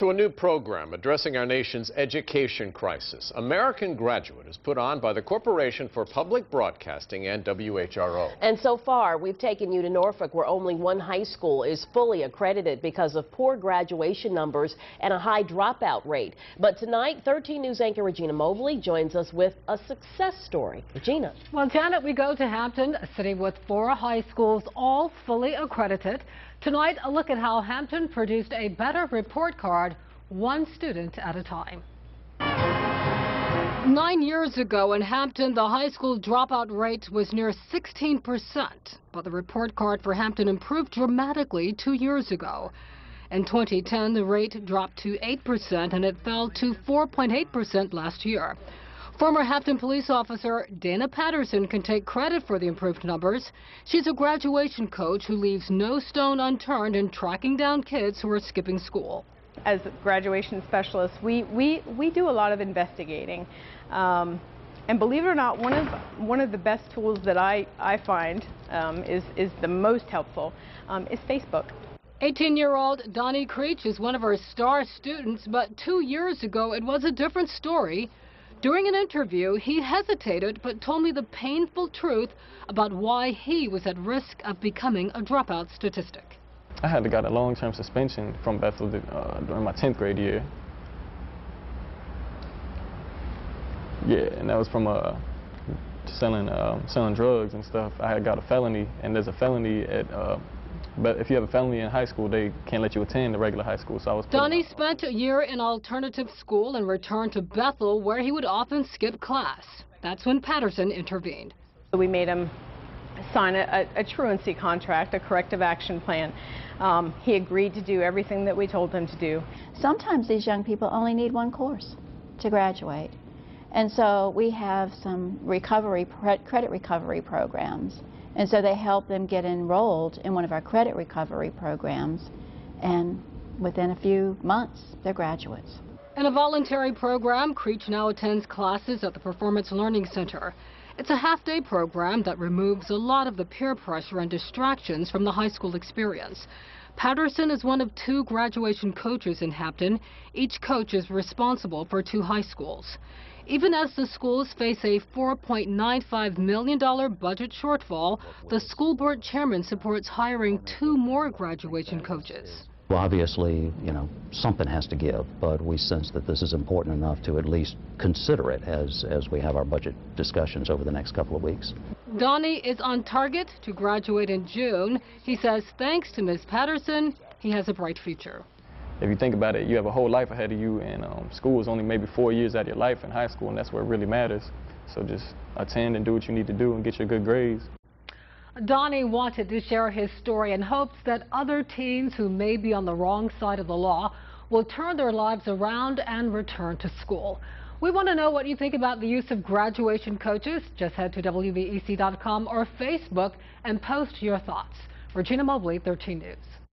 To a new program addressing our nation's education crisis. American Graduate is put on by the Corporation for Public Broadcasting and WHRO. And so far, we've taken you to Norfolk, where only one high school is fully accredited because of poor graduation numbers and a high dropout rate. But tonight, 13 News anchor Regina Mobley joins us with a success story. Regina. Well, Janet, we go to Hampton, a city with 4 high schools, all fully accredited. Tonight, a look at how Hampton produced a better report card, one student at a time. 9 years ago in Hampton, the high school dropout rate was near 16%. But the report card for Hampton improved dramatically 2 years ago. In 2010, the rate dropped to 8% and it fell to 4.8% last year. Former Hampton police officer Dana Patterson can take credit for the improved numbers. She's a graduation coach who leaves no stone unturned in tracking down kids who are skipping school. As graduation specialists, we do a lot of investigating. And believe it or not, one of the best tools that I find is the most helpful is Facebook. 18-year-old Donnie Creech is one of our star students, but 2 years ago it was a different story. During an interview, he hesitated but told me the painful truth about why he was at risk of becoming a dropout statistic. I had got a long-term suspension from Bethel during my 10th grade year. Yeah, and that was from selling drugs and stuff. I had got a felony, and there's a felony at but if you have a felony in high school, they can't let you attend the regular high school. So I was. Donnie spent a year in alternative school and returned to Bethel, where he would often skip class. That's when Patterson intervened. We made him sign a truancy contract, a corrective action plan. He agreed to do everything that we told him to do. Sometimes these young people only need one course to graduate. And so we have some credit recovery programs. And so they help them get enrolled in one of our credit recovery programs, and within a few months, they're graduates. In a voluntary program, Creech now attends classes at the Performance Learning Center. It's a half-day program that removes a lot of the peer pressure and distractions from the high school experience. Patterson is one of 2 graduation coaches in Hampton. Each coach is responsible for 2 high schools. Even as the schools face a $4.95 million budget shortfall, the school board chairman supports hiring 2 more graduation coaches. Well, obviously, something has to give, but we sense that this is important enough to at least consider it as we have our budget discussions over the next couple of weeks. Donnie is on target to graduate in June. He says thanks to Ms. Patterson, he has a bright future. If you think about it, you have a whole life ahead of you, and school is only maybe 4 years out of your life in high school, and that's where it really matters. So just attend and do what you need to do and get your good grades. Donnie wanted to share his story in hopes that other teens who may be on the wrong side of the law will turn their lives around and return to school. We want to know what you think about the use of graduation coaches. Just head to WVEC.com or Facebook and post your thoughts. Regina Mobley, 13 News.